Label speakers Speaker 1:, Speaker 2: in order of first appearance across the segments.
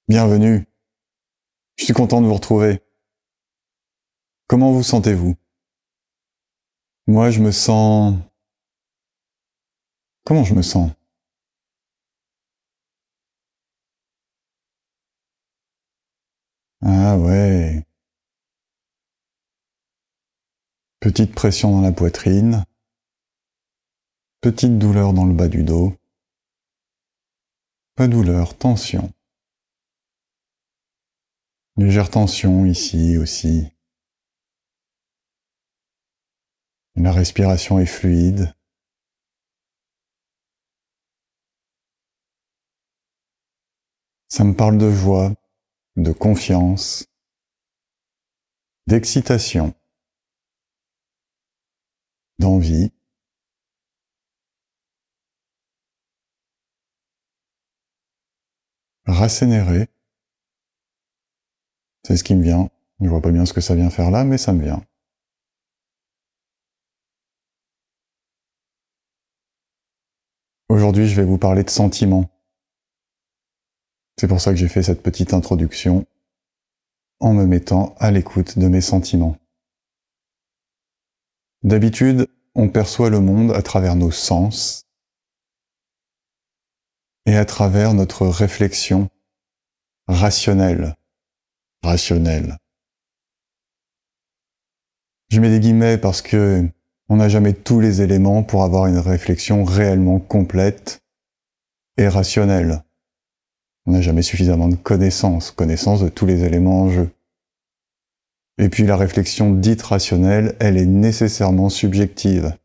Speaker 1: Bienvenue. Je suis content de vous retrouver. Comment vous sentez-vous? Moi, je me sens... Comment je me sens? Ah ouais. Petite pression dans la poitrine. Petite douleur dans le bas du dos. Pas douleur, tension. Légère tension ici aussi. La respiration est fluide. Ça me parle de joie, de confiance, d'excitation, d'envie. Rassénérer. C'est ce qui me vient. Je vois pas bien ce que ça vient faire là, mais ça me vient. Aujourd'hui, je vais vous parler de sentiments. C'est pour ça que j'ai fait cette petite introduction en me mettant à l'écoute de mes sentiments. D'habitude, on perçoit le monde à travers nos sens et à travers notre réflexion rationnelle. Je mets des guillemets parce que on n'a jamais tous les éléments pour avoir une réflexion réellement complète et rationnelle. On n'a jamais suffisamment de connaissance de tous les éléments en jeu. Et puis la réflexion dite rationnelle, elle est nécessairement subjective.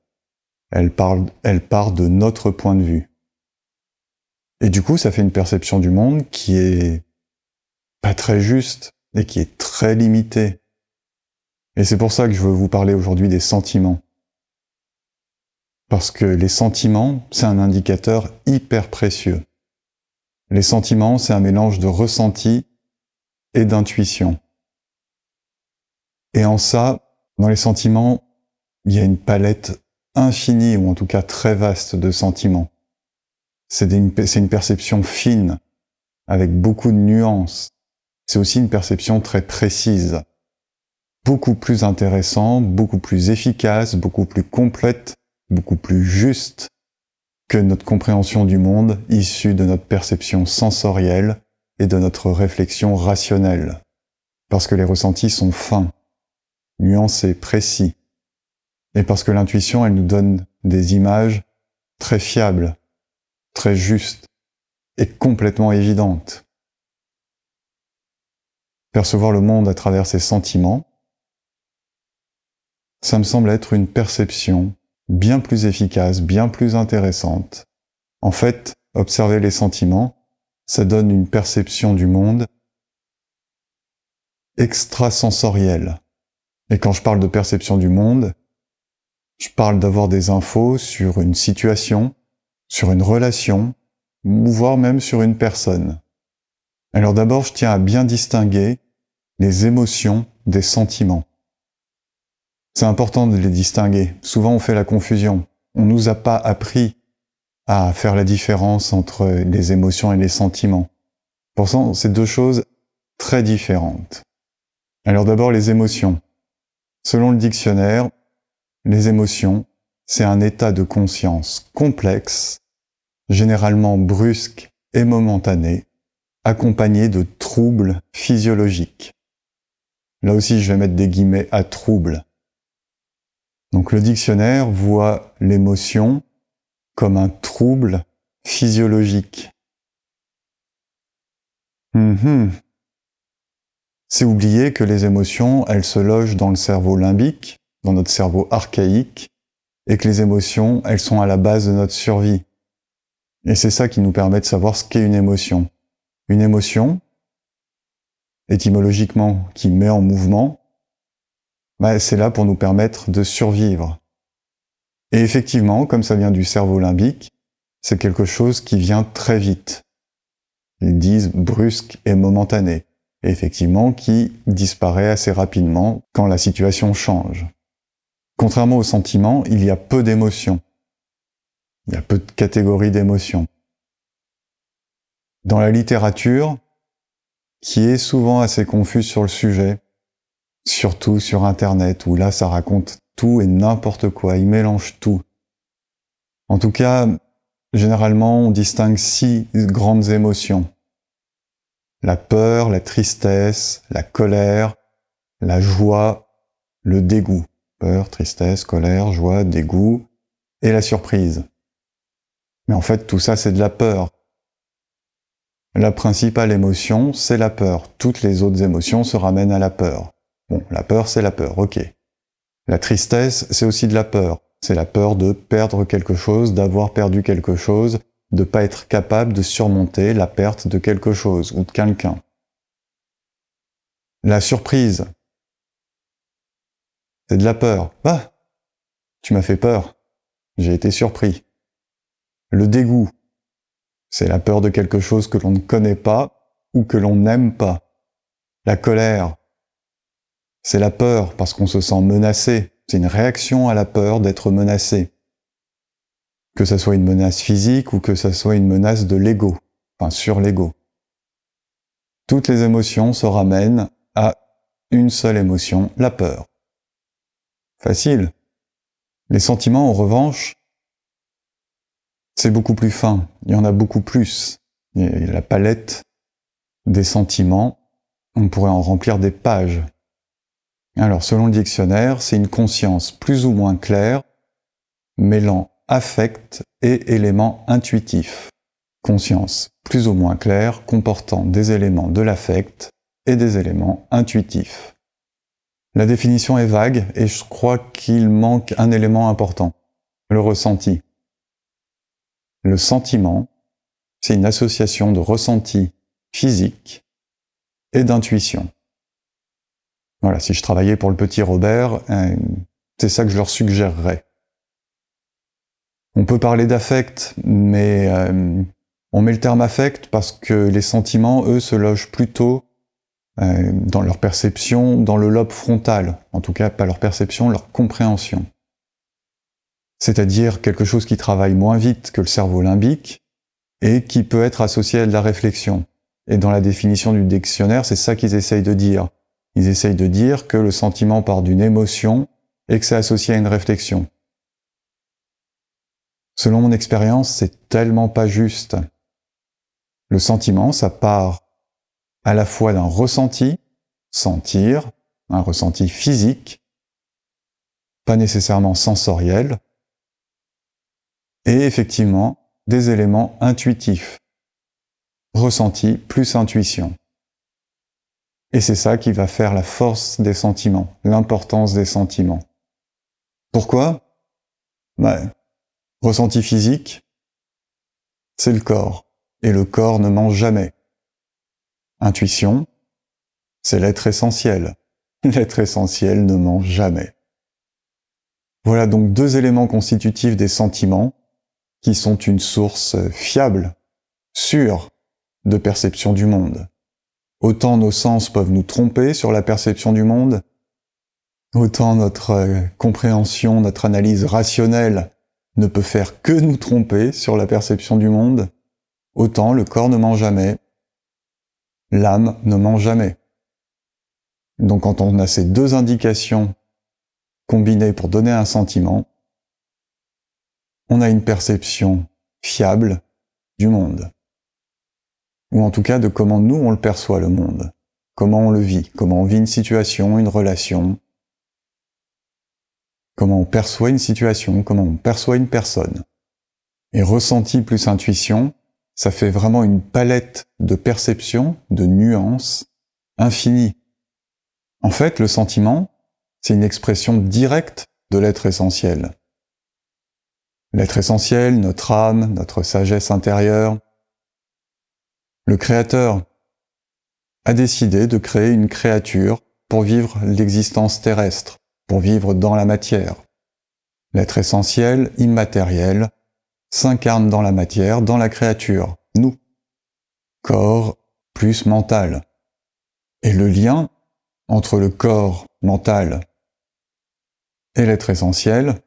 Speaker 1: Elle part de notre point de vue. Et du coup, ça fait une perception du monde qui est pas très juste et qui est très limitée. Et c'est pour ça que je veux vous parler aujourd'hui des sentiments. Parce que les sentiments, c'est un indicateur hyper précieux. Les sentiments, c'est un mélange de ressenti et d'intuition. Et en ça, dans les sentiments, il y a une palette infinie, ou en tout cas très vaste de sentiments. C'est une perception fine, avec beaucoup de nuances. C'est aussi une perception très précise. Beaucoup plus intéressante, beaucoup plus efficace, beaucoup plus complète, beaucoup plus juste que notre compréhension du monde issue de notre perception sensorielle et de notre réflexion rationnelle. Parce que les ressentis sont fins, nuancés, précis. Et parce que l'intuition, elle nous donne des images très fiables, très justes et complètement évidentes. Percevoir le monde à travers ses sentiments, ça me semble être une perception bien plus efficace, bien plus intéressante. En fait, observer les sentiments, ça donne une perception du monde extrasensorielle. Et quand je parle de perception du monde, je parle d'avoir des infos sur une situation, sur une relation, ou voire même sur une personne. Alors d'abord, je tiens à bien distinguer les émotions des sentiments. C'est important de les distinguer. Souvent, on fait la confusion. On nous a pas appris à faire la différence entre les émotions et les sentiments. Pourtant, c'est deux choses très différentes. Alors d'abord, les émotions. Selon le dictionnaire, les émotions, c'est un état de conscience complexe, généralement brusque et momentané, accompagné de troubles physiologiques. Là aussi, je vais mettre des guillemets à troubles. Donc le dictionnaire voit l'émotion comme un trouble physiologique. C'est oublier que les émotions, elles se logent dans le cerveau limbique, dans notre cerveau archaïque, et que les émotions, elles sont à la base de notre survie. Et c'est ça qui nous permet de savoir ce qu'est une émotion. Une émotion, étymologiquement, qui met en mouvement, c'est là pour nous permettre de survivre. Et effectivement, comme ça vient du cerveau limbique, c'est quelque chose qui vient très vite. Ils disent brusque et momentané. Et effectivement, qui disparaît assez rapidement quand la situation change. Contrairement aux sentiments, il y a peu d'émotions. Il y a peu de catégories d'émotions. Dans la littérature, qui est souvent assez confus sur le sujet, surtout sur Internet, où là ça raconte tout et n'importe quoi, il mélange tout. En tout cas, généralement, on distingue 6 grandes émotions. La peur, la tristesse, la colère, la joie, le dégoût. Peur, tristesse, colère, joie, dégoût et la surprise. Mais en fait, tout ça, c'est de la peur. La principale émotion, c'est la peur. Toutes les autres émotions se ramènent à la peur. Bon, la peur, c'est la peur, ok. La tristesse, c'est aussi de la peur. C'est la peur de perdre quelque chose, d'avoir perdu quelque chose, de ne pas être capable de surmonter la perte de quelque chose ou de quelqu'un. La surprise, c'est de la peur. Ah, tu m'as fait peur. J'ai été surpris. Le dégoût, c'est la peur de quelque chose que l'on ne connaît pas ou que l'on n'aime pas. La colère, c'est la peur parce qu'on se sent menacé. C'est une réaction à la peur d'être menacé. Que ça soit une menace physique ou que ça soit une menace de l'ego, enfin sur l'ego. Toutes les émotions se ramènent à une seule émotion, la peur. Facile. Les sentiments, en revanche, c'est beaucoup plus fin. Il y en a beaucoup plus. Et la palette des sentiments, on pourrait en remplir des pages. Alors, selon le dictionnaire, c'est une conscience plus ou moins claire, mêlant affect et éléments intuitifs. Conscience plus ou moins claire, comportant des éléments de l'affect et des éléments intuitifs. La définition est vague et je crois qu'il manque un élément important, le ressenti. Le sentiment, c'est une association de ressenti physique et d'intuition. Voilà, si je travaillais pour le petit Robert, c'est ça que je leur suggérerais. On peut parler d'affect, mais on met le terme affect parce que les sentiments, eux, se logent plutôt dans leur perception, dans le lobe frontal. En tout cas, pas leur perception, leur compréhension. C'est-à-dire quelque chose qui travaille moins vite que le cerveau limbique et qui peut être associé à de la réflexion. Et dans la définition du dictionnaire, c'est ça qu'ils essayent de dire. Ils essayent de dire que le sentiment part d'une émotion et que c'est associé à une réflexion. Selon mon expérience, c'est tellement pas juste. Le sentiment, ça part à la fois d'un ressenti, sentir, un ressenti physique, pas nécessairement sensoriel, et effectivement des éléments intuitifs. Ressenti plus intuition. Et c'est ça qui va faire la force des sentiments, l'importance des sentiments. Pourquoi ? Ressenti physique, c'est le corps, et le corps ne ment jamais. Intuition, c'est l'être essentiel. L'être essentiel ne ment jamais. Voilà donc 2 éléments constitutifs des sentiments qui sont une source fiable, sûre, de perception du monde. Autant nos sens peuvent nous tromper sur la perception du monde, autant notre compréhension, notre analyse rationnelle ne peut faire que nous tromper sur la perception du monde, autant le corps ne ment jamais, l'âme ne ment jamais. Donc quand on a ces 2 indications combinées pour donner un sentiment, on a une perception fiable du monde. Ou en tout cas de comment nous on le perçoit le monde, comment on le vit, comment on vit une situation, une relation, comment on perçoit une situation, comment on perçoit une personne. Et ressenti plus intuition, ça fait vraiment une palette de perceptions, de nuances, infinie. En fait, le sentiment, c'est une expression directe de l'être essentiel. L'être essentiel, notre âme, notre sagesse intérieure. Le Créateur a décidé de créer une créature pour vivre l'existence terrestre, pour vivre dans la matière. L'être essentiel, immatériel, s'incarne dans la matière, dans la créature, nous. Corps plus mental. Et le lien entre le corps mental et l'être essentiel,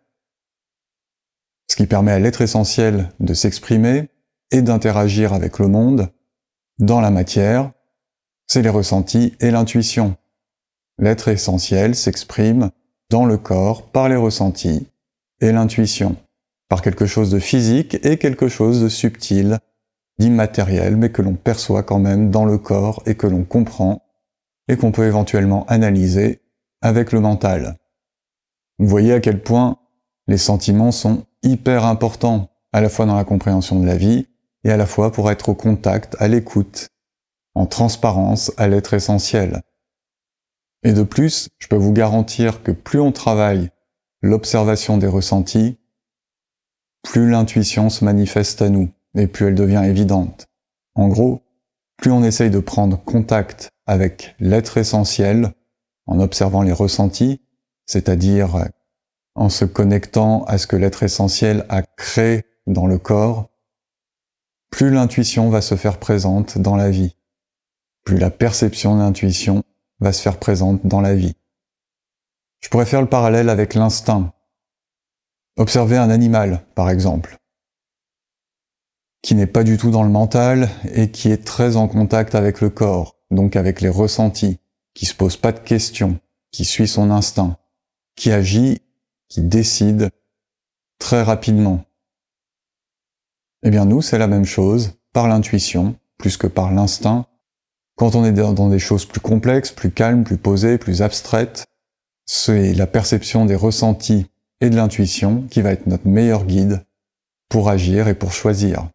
Speaker 1: ce qui permet à l'être essentiel de s'exprimer et d'interagir avec le monde dans la matière, c'est les ressentis et l'intuition. L'être essentiel s'exprime dans le corps par les ressentis et l'intuition, par quelque chose de physique et quelque chose de subtil, d'immatériel, mais que l'on perçoit quand même dans le corps et que l'on comprend et qu'on peut éventuellement analyser avec le mental. Vous voyez à quel point les sentiments sont hyper importants, à la fois dans la compréhension de la vie et à la fois pour être au contact, à l'écoute, en transparence à l'être essentiel. Et de plus, je peux vous garantir que plus on travaille l'observation des ressentis, plus l'intuition se manifeste à nous, et plus elle devient évidente. En gros, plus on essaye de prendre contact avec l'être essentiel, en observant les ressentis, c'est-à-dire en se connectant à ce que l'être essentiel a créé dans le corps, plus l'intuition va se faire présente dans la vie, plus la perception de l'intuition va se faire présente dans la vie. Je pourrais faire le parallèle avec l'instinct. Observez un animal, par exemple, qui n'est pas du tout dans le mental et qui est très en contact avec le corps, donc avec les ressentis, qui se pose pas de questions, qui suit son instinct, qui agit, qui décide très rapidement. Eh bien nous, c'est la même chose, par l'intuition, plus que par l'instinct. Quand on est dans des choses plus complexes, plus calmes, plus posées, plus abstraites, c'est la perception des ressentis et de l'intuition qui va être notre meilleur guide pour agir et pour choisir.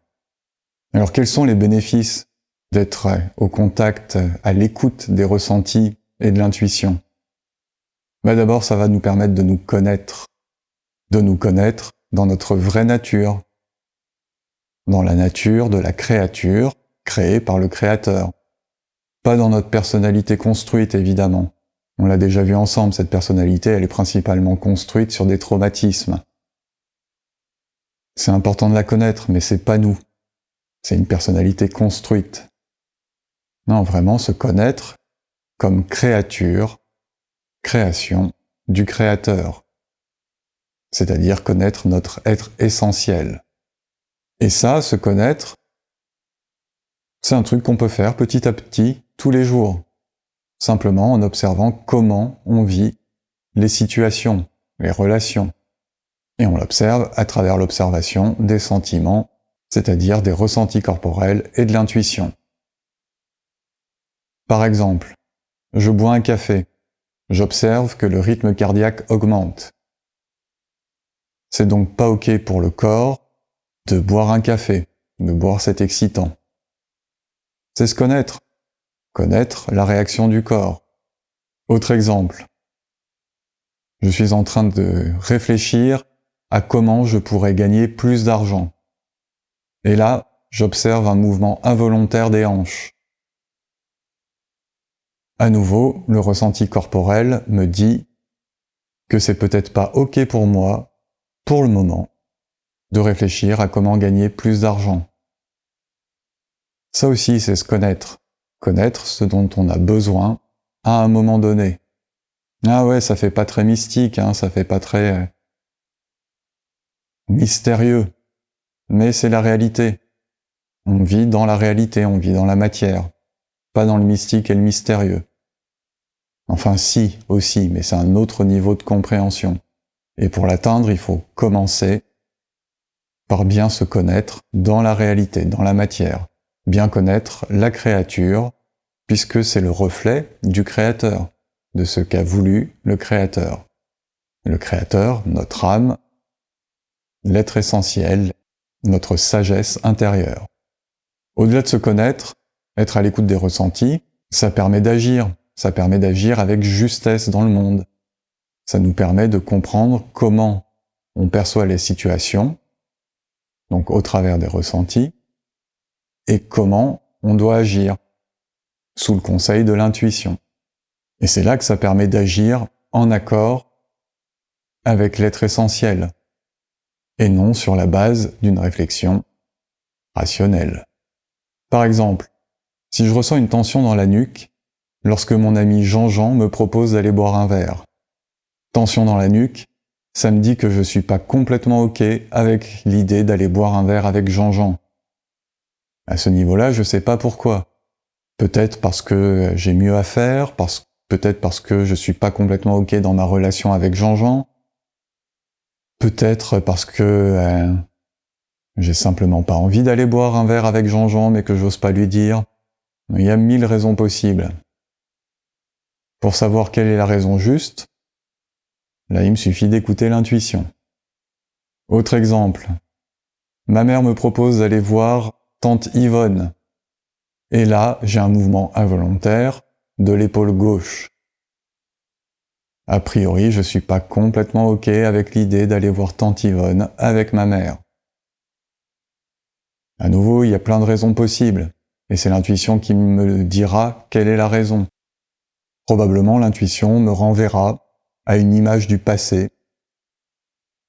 Speaker 1: Alors quels sont les bénéfices d'être au contact, à l'écoute des ressentis et de l'intuition? D'abord, ça va nous permettre de nous connaître dans notre vraie nature, dans la nature de la créature créée par le Créateur. Pas dans notre personnalité construite, évidemment. On l'a déjà vu ensemble, cette personnalité, elle est principalement construite sur des traumatismes. C'est important de la connaître, mais c'est pas nous. C'est une personnalité construite. Non, vraiment se connaître comme créature, création du Créateur. C'est-à-dire connaître notre être essentiel. Et ça, se connaître, c'est un truc qu'on peut faire petit à petit, tous les jours. Simplement en observant comment on vit les situations, les relations. Et on l'observe à travers l'observation des sentiments, c'est-à-dire des ressentis corporels et de l'intuition. Par exemple, je bois un café. J'observe que le rythme cardiaque augmente. C'est donc pas OK pour le corps de boire un café, de boire cet excitant. C'est se connaître la réaction du corps. Autre exemple. Je suis en train de réfléchir à comment je pourrais gagner plus d'argent. Et là, j'observe un mouvement involontaire des hanches. À nouveau, le ressenti corporel me dit que c'est peut-être pas OK pour moi, pour le moment, de réfléchir à comment gagner plus d'argent. Ça aussi, c'est se connaître. Connaître ce dont on a besoin à un moment donné. Ah ouais, ça fait pas très mystique, ça fait pas très mystérieux. Mais c'est la réalité. On vit dans la réalité, on vit dans la matière. Pas dans le mystique et le mystérieux. Enfin si, aussi, mais c'est un autre niveau de compréhension. Et pour l'atteindre, il faut commencer par bien se connaître dans la réalité, dans la matière. Bien connaître la créature, puisque c'est le reflet du Créateur, de ce qu'a voulu le Créateur. Le Créateur, notre âme, l'être essentiel, notre sagesse intérieure. Au-delà de se connaître, être à l'écoute des ressentis, ça permet d'agir avec justesse dans le monde. Ça nous permet de comprendre comment on perçoit les situations, donc au travers des ressentis, et comment on doit agir, sous le conseil de l'intuition. Et c'est là que ça permet d'agir en accord avec l'être essentiel, et non sur la base d'une réflexion rationnelle. Par exemple, si je ressens une tension dans la nuque, lorsque mon ami Jean-Jean me propose d'aller boire un verre. Tension dans la nuque, ça me dit que je suis pas complètement OK avec l'idée d'aller boire un verre avec Jean-Jean. À ce niveau-là, je sais pas pourquoi. Peut-être parce que j'ai mieux à faire, peut-être parce que je suis pas complètement OK dans ma relation avec Jean-Jean, peut-être parce que j'ai simplement pas envie d'aller boire un verre avec Jean-Jean mais que j'ose pas lui dire. Il y a 1000 raisons possibles. Pour savoir quelle est la raison juste, là il me suffit d'écouter l'intuition. Autre exemple. Ma mère me propose d'aller voir tante Yvonne. Et là, j'ai un mouvement involontaire de l'épaule gauche. A priori, je suis pas complètement OK avec l'idée d'aller voir tante Yvonne avec ma mère. À nouveau, il y a plein de raisons possibles, et c'est l'intuition qui me dira quelle est la raison. Probablement, l'intuition me renverra à une image du passé,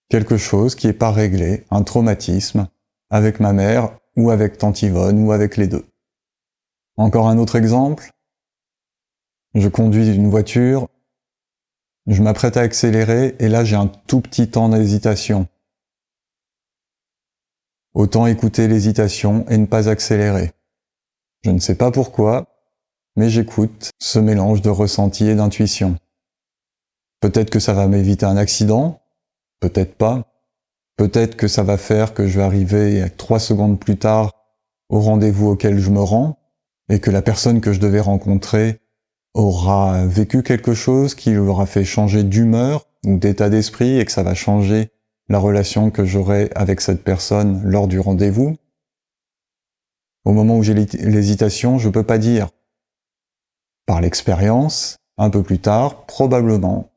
Speaker 1: quelque chose qui n'est pas réglé, un traumatisme, avec ma mère, ou avec tante Yvonne, ou avec les deux. Encore un autre exemple. Je conduis une voiture, je m'apprête à accélérer, et là j'ai un tout petit temps d'hésitation. Autant écouter l'hésitation et ne pas accélérer. Je ne sais pas pourquoi, mais j'écoute ce mélange de ressenti et d'intuition. Peut-être que ça va m'éviter un accident, peut-être pas. Peut-être que ça va faire que je vais arriver 3 secondes plus tard au rendez-vous auquel je me rends, et que la personne que je devais rencontrer aura vécu quelque chose qui lui aura fait changer d'humeur ou d'état d'esprit, et que ça va changer la relation que j'aurai avec cette personne lors du rendez-vous. Au moment où j'ai l'hésitation, je peux pas dire. Par l'expérience, un peu plus tard, probablement,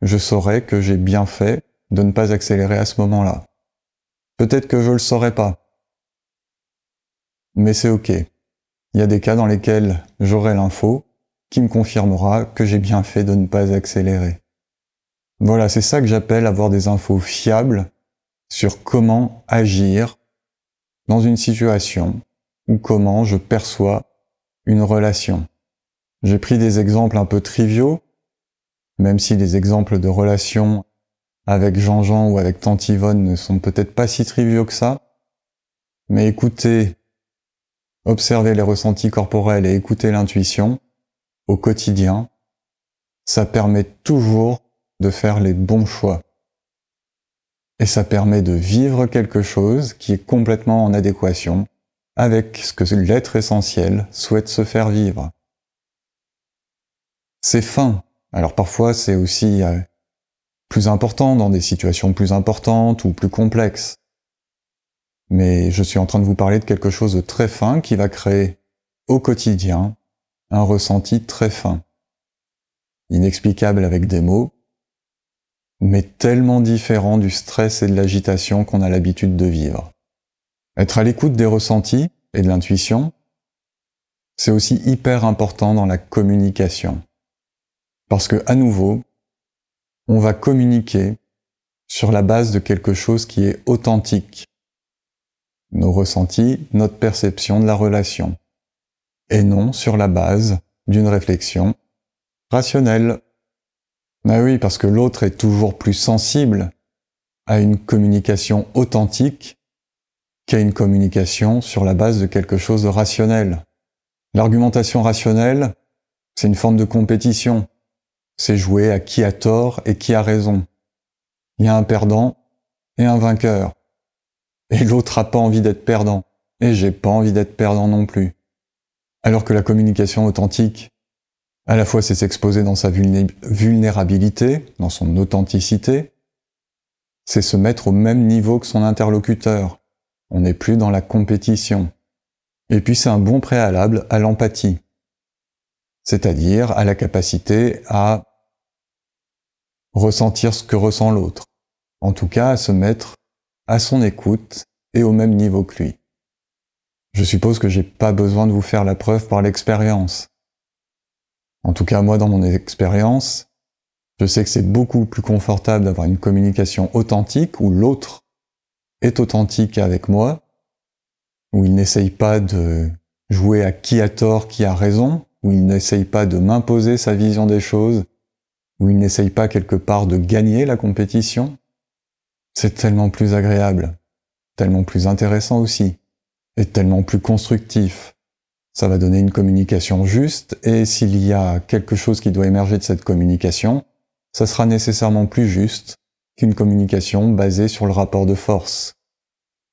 Speaker 1: je saurai que j'ai bien fait de ne pas accélérer à ce moment-là. Peut-être que je le saurai pas. Mais c'est OK. Il y a des cas dans lesquels j'aurai l'info qui me confirmera que j'ai bien fait de ne pas accélérer. Voilà, c'est ça que j'appelle avoir des infos fiables sur comment agir dans une situation ou comment je perçois une relation. J'ai pris des exemples un peu triviaux, même si les exemples de relations avec Jean-Jean ou avec tante Yvonne ne sont peut-être pas si triviaux que ça, mais écoutez, observer les ressentis corporels et écouter l'intuition au quotidien, ça permet toujours de faire les bons choix. Et ça permet de vivre quelque chose qui est complètement en adéquation avec ce que l'être essentiel souhaite se faire vivre. C'est fin. Alors parfois c'est aussi plus important dans des situations plus importantes ou plus complexes. Mais je suis en train de vous parler de quelque chose de très fin qui va créer au quotidien un ressenti très fin. Inexplicable avec des mots, mais tellement différent du stress et de l'agitation qu'on a l'habitude de vivre. Être à l'écoute des ressentis et de l'intuition, c'est aussi hyper important dans la communication. Parce que, à nouveau, on va communiquer sur la base de quelque chose qui est authentique. Nos ressentis, notre perception de la relation. Et non sur la base d'une réflexion rationnelle. Ah oui, parce que l'autre est toujours plus sensible à une communication authentique qu'à une communication sur la base de quelque chose de rationnel. L'argumentation rationnelle, c'est une forme de compétition. C'est jouer à qui a tort et qui a raison. Il y a un perdant et un vainqueur. Et l'autre a pas envie d'être perdant. Et j'ai pas envie d'être perdant non plus. Alors que la communication authentique, à la fois c'est s'exposer dans sa vulnérabilité, dans son authenticité, c'est se mettre au même niveau que son interlocuteur. On n'est plus dans la compétition. Et puis c'est un bon préalable à l'empathie, c'est-à-dire à la capacité à ressentir ce que ressent l'autre, en tout cas à se mettre à son écoute et au même niveau que lui. Je suppose que j'ai pas besoin de vous faire la preuve par l'expérience. En tout cas, moi, dans mon expérience, je sais que c'est beaucoup plus confortable d'avoir une communication authentique où l'autre est authentique avec moi, où il n'essaye pas de jouer à qui a tort, qui a raison, où il n'essaye pas de m'imposer sa vision des choses, où il n'essaye pas quelque part de gagner la compétition. C'est tellement plus agréable, tellement plus intéressant aussi, et tellement plus constructif. ça va donner une communication juste, et s'il y a quelque chose qui doit émerger de cette communication, ça sera nécessairement plus juste qu'une communication basée sur le rapport de force.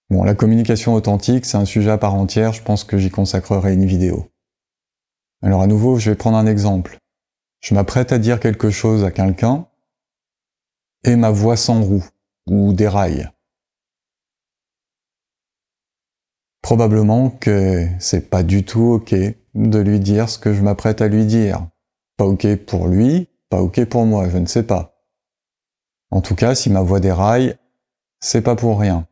Speaker 1: Bon, la communication authentique, c'est un sujet à part entière, je pense que j'y consacrerai une vidéo. Alors à nouveau, je vais prendre un exemple. Je m'apprête à dire quelque chose à quelqu'un, et ma voix s'enroue, ou déraille. Probablement que c'est pas du tout ok de lui dire ce que je m'apprête à lui dire. Pas ok pour lui, pas ok pour moi, je ne sais pas. En tout cas, si ma voix déraille, c'est pas pour rien.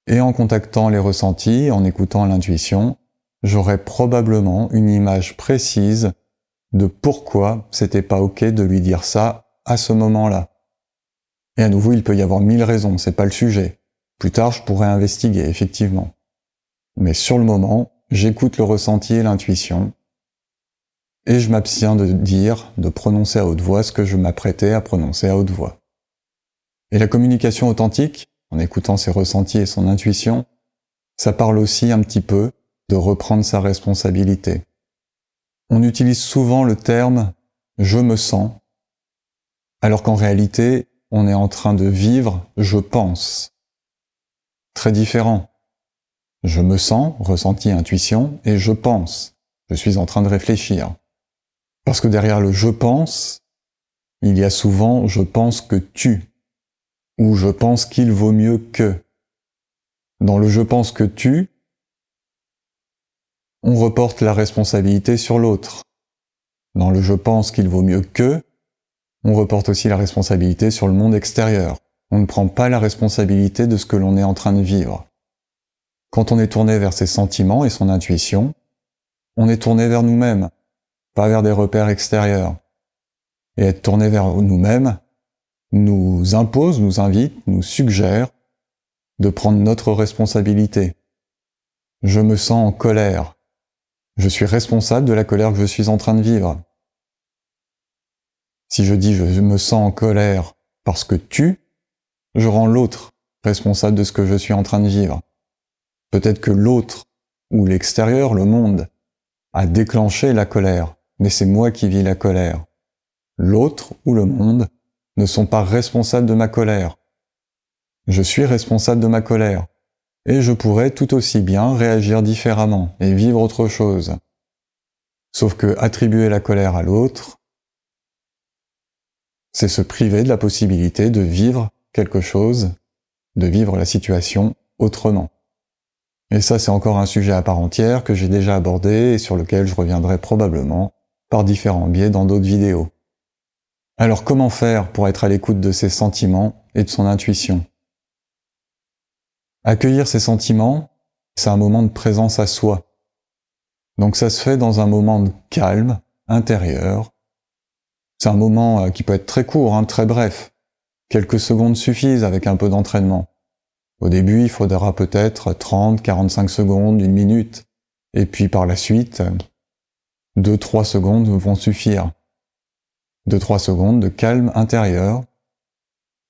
Speaker 1: Et en contactant les ressentis, en écoutant l'intuition, j'aurai probablement une image précise de pourquoi c'était pas ok de lui dire ça à ce moment-là. Et à nouveau, il peut y avoir 1000 raisons, c'est pas le sujet. Plus tard, je pourrais investiguer, effectivement. Mais sur le moment, j'écoute le ressenti et l'intuition, et je m'abstiens de prononcer à haute voix ce que je m'apprêtais à prononcer à haute voix. Et la communication authentique, en écoutant ses ressentis et son intuition, ça parle aussi un petit peu de reprendre sa responsabilité. On utilise souvent le terme « je me sens », alors qu'en réalité, on est en train de vivre « je pense ». Très différent. Je me sens, ressenti, intuition, et je pense. Je suis en train de réfléchir. Parce que derrière le « je pense », il y a souvent « je pense que tu » ou « je pense qu'il vaut mieux que ». Dans le « je pense que tu », on reporte la responsabilité sur l'autre. Dans le « je pense qu'il vaut mieux que », on reporte aussi la responsabilité sur le monde extérieur. On ne prend pas la responsabilité de ce que l'on est en train de vivre. Quand on est tourné vers ses sentiments et son intuition, on est tourné vers nous-mêmes, pas vers des repères extérieurs. Et être tourné vers nous-mêmes nous impose, nous invite, nous suggère de prendre notre responsabilité. Je me sens en colère. Je suis responsable de la colère que je suis en train de vivre. Si je dis je me sens en colère parce que je rends l'autre responsable de ce que je suis en train de vivre. Peut-être que l'autre, ou l'extérieur, le monde, a déclenché la colère, mais c'est moi qui vis la colère. L'autre ou le monde ne sont pas responsables de ma colère. Je suis responsable de ma colère, et je pourrais tout aussi bien réagir différemment et vivre autre chose. Sauf que attribuer la colère à l'autre, c'est se priver de la possibilité de vivre quelque chose, de vivre la situation autrement. Et ça, c'est encore un sujet à part entière que j'ai déjà abordé et sur lequel je reviendrai probablement par différents biais dans d'autres vidéos. Alors comment faire pour être à l'écoute de ses sentiments et de son intuition ? Accueillir ses sentiments, c'est un moment de présence à soi. Donc ça se fait dans un moment de calme, intérieur. C'est un moment qui peut être très court, très bref. Quelques secondes suffisent avec un peu d'entraînement. Au début, il faudra peut-être 30, 45 secondes, 1 minute. Et puis par la suite, 2-3 secondes vont suffire. 2-3 secondes de calme intérieur,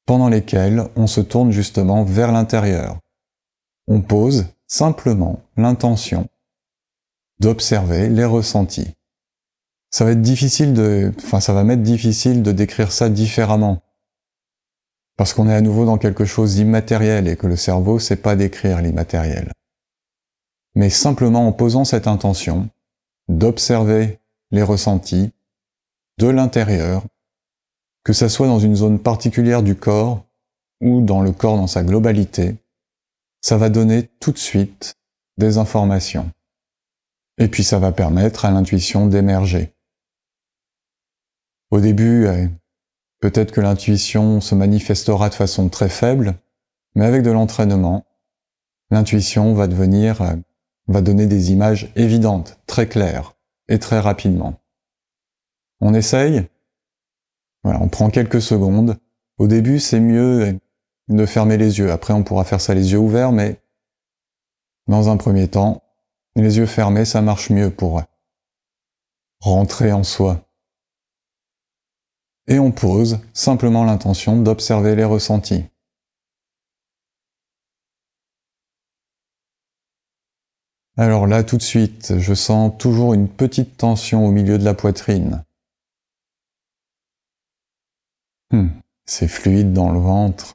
Speaker 1: pendant lesquelles on se tourne justement vers l'intérieur. On pose simplement l'intention d'observer les ressentis. Ça va m'être difficile de décrire ça différemment. Parce qu'on est à nouveau dans quelque chose d'immatériel et que le cerveau sait pas décrire l'immatériel. Mais simplement en posant cette intention d'observer les ressentis de l'intérieur, que ça soit dans une zone particulière du corps ou dans le corps dans sa globalité, ça va donner tout de suite des informations. Et puis ça va permettre à l'intuition d'émerger. Au début, peut-être que l'intuition se manifestera de façon très faible, mais avec de l'entraînement, l'intuition va donner des images évidentes, très claires, et très rapidement. On essaye. Voilà, on prend quelques secondes. Au début, c'est mieux de fermer les yeux. Après, on pourra faire ça les yeux ouverts, mais dans un premier temps, les yeux fermés, ça marche mieux pour rentrer en soi. Et on pose simplement l'intention d'observer les ressentis. Alors là, tout de suite, je sens toujours une petite tension au milieu de la poitrine. C'est fluide dans le ventre.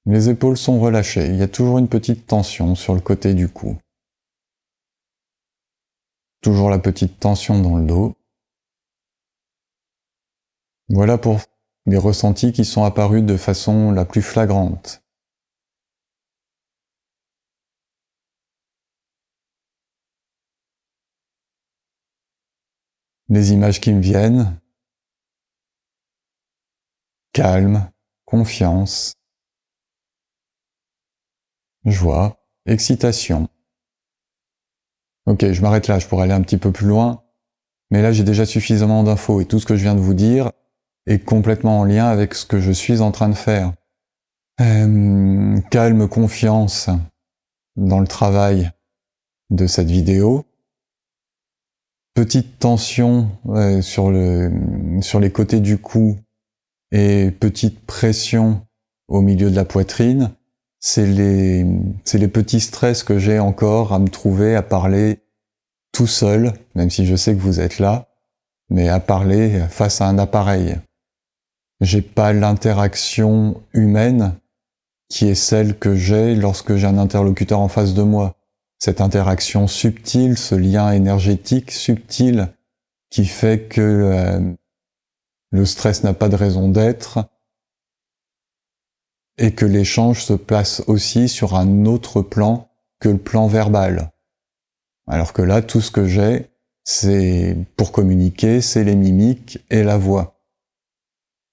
Speaker 1: Les épaules sont relâchées, il y a toujours une petite tension sur le côté du cou. Toujours la petite tension dans le dos. Voilà pour les ressentis qui sont apparus de façon la plus flagrante. Les images qui me viennent, calme, confiance, joie, excitation. Ok, je m'arrête là, je pourrais aller un petit peu plus loin, mais là j'ai déjà suffisamment d'infos et tout ce que je viens de vous dire est complètement en lien avec ce que je suis en train de faire. Calme, confiance dans le travail de cette vidéo. Petite tension sur les côtés du cou et petite pression au milieu de la poitrine. C'est les petits stress que j'ai encore à me trouver à parler tout seul, même si je sais que vous êtes là, mais à parler face à un appareil. J'ai pas l'interaction humaine qui est celle que j'ai lorsque j'ai un interlocuteur en face de moi. Cette interaction subtile, ce lien énergétique subtil qui fait que le stress n'a pas de raison d'être et que l'échange se place aussi sur un autre plan que le plan verbal. Alors que là, tout ce que j'ai, c'est pour communiquer, c'est les mimiques et la voix.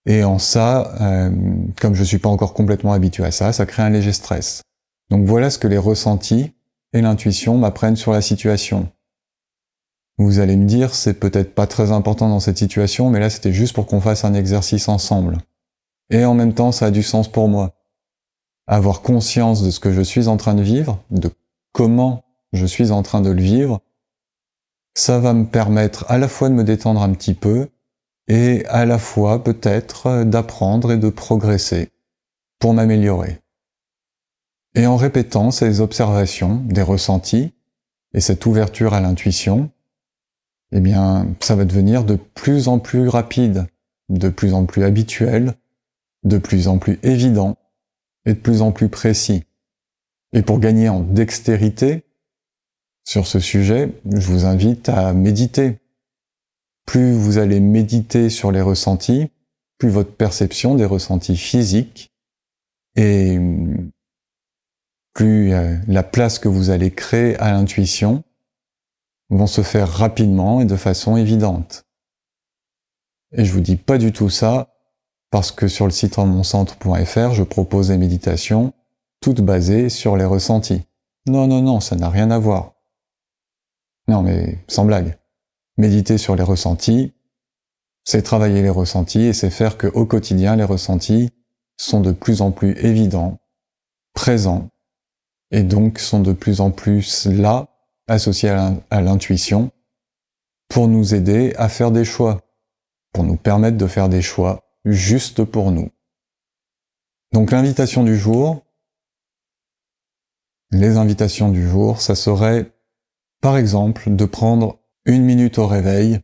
Speaker 1: Et en ça, comme je suis pas encore complètement habitué à ça, ça crée un léger stress. Donc voilà ce que les ressentis et l'intuition m'apprennent sur la situation. Vous allez me dire, c'est peut-être pas très important dans cette situation, mais là c'était juste pour qu'on fasse un exercice ensemble. Et en même temps, ça a du sens pour moi. Avoir conscience de ce que je suis en train de vivre, de comment je suis en train de le vivre, ça va me permettre à la fois de me détendre un petit peu, et à la fois peut-être d'apprendre et de progresser pour m'améliorer. Et en répétant ces observations, des ressentis, et cette ouverture à l'intuition, eh bien, ça va devenir de plus en plus rapide, de plus en plus habituel, de plus en plus évident, et de plus en plus précis. Et pour gagner en dextérité sur ce sujet, je vous invite à méditer. Plus vous allez méditer sur les ressentis, plus votre perception des ressentis physiques et plus la place que vous allez créer à l'intuition vont se faire rapidement et de façon évidente. Et je vous dis pas du tout ça parce que sur le site moncentre.fr, je propose des méditations toutes basées sur les ressentis. Non, ça n'a rien à voir. Non, mais sans blague. Méditer sur les ressentis, c'est travailler les ressentis et c'est faire qu'au quotidien, les ressentis sont de plus en plus évidents, présents, et donc sont de plus en plus là, associés à l'intuition, pour nous aider à faire des choix, pour nous permettre de faire des choix juste pour nous. Donc l'invitation du jour, les invitations du jour, ça serait, par exemple, de prendre 1 minute au réveil,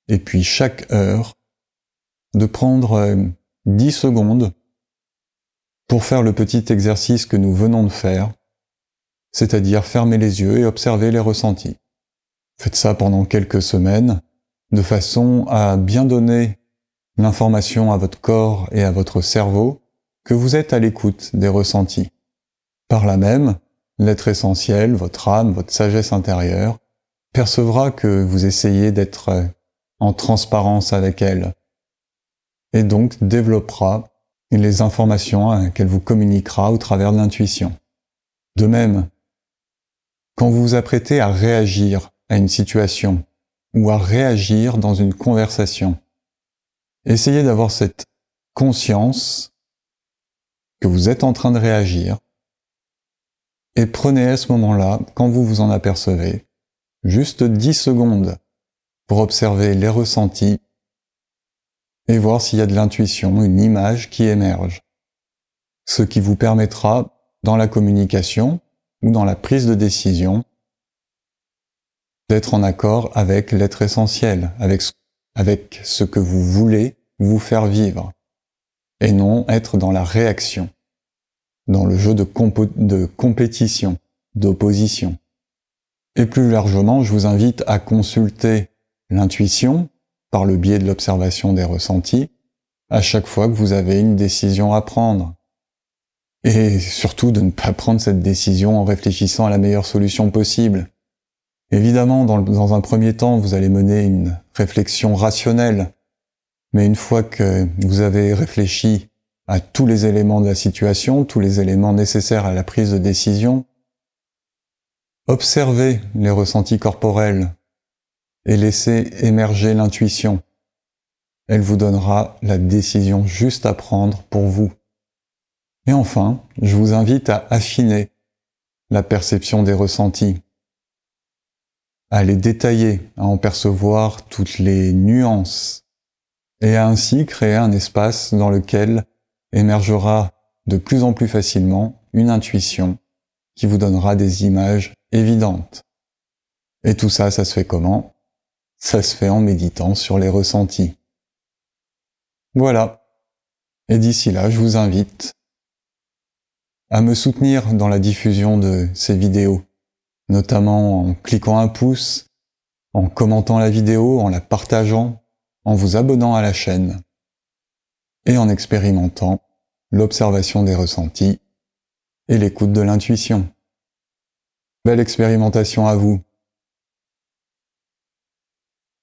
Speaker 1: et puis chaque heure, de prendre 10 secondes pour faire le petit exercice que nous venons de faire, c'est-à-dire fermer les yeux et observer les ressentis. Faites ça pendant quelques semaines, de façon à bien donner l'information à votre corps et à votre cerveau que vous êtes à l'écoute des ressentis. Par là même, l'être essentiel, votre âme, votre sagesse intérieure, percevra que vous essayez d'être en transparence avec elle, et donc développera les informations qu'elle vous communiquera au travers de l'intuition. De même, quand vous vous apprêtez à réagir à une situation, ou à réagir dans une conversation, essayez d'avoir cette conscience que vous êtes en train de réagir, et prenez à ce moment-là, quand vous vous en apercevez, juste 10 secondes pour observer les ressentis et voir s'il y a de l'intuition, une image qui émerge. Ce qui vous permettra, dans la communication, ou dans la prise de décision, d'être en accord avec l'être essentiel, avec ce que vous voulez vous faire vivre, et non être dans la réaction, dans le jeu de compétition, d'opposition. Et plus largement, je vous invite à consulter l'intuition par le biais de l'observation des ressentis à chaque fois que vous avez une décision à prendre. Et surtout de ne pas prendre cette décision en réfléchissant à la meilleure solution possible. Évidemment, dans un premier temps, vous allez mener une réflexion rationnelle, mais une fois que vous avez réfléchi à tous les éléments de la situation, tous les éléments nécessaires à la prise de décision, observez les ressentis corporels et laissez émerger l'intuition. Elle vous donnera la décision juste à prendre pour vous. Et enfin, je vous invite à affiner la perception des ressentis, à les détailler, à en percevoir toutes les nuances, et à ainsi créer un espace dans lequel émergera de plus en plus facilement une intuition qui vous donnera des images évidentes. Et tout ça, ça se fait comment? Ça se fait en méditant sur les ressentis. Voilà. Et d'ici là, je vous invite à me soutenir dans la diffusion de ces vidéos, notamment en cliquant un pouce, en commentant la vidéo, en la partageant, en vous abonnant à la chaîne et en expérimentant l'observation des ressentis et l'écoute de l'intuition. Belle expérimentation à vous!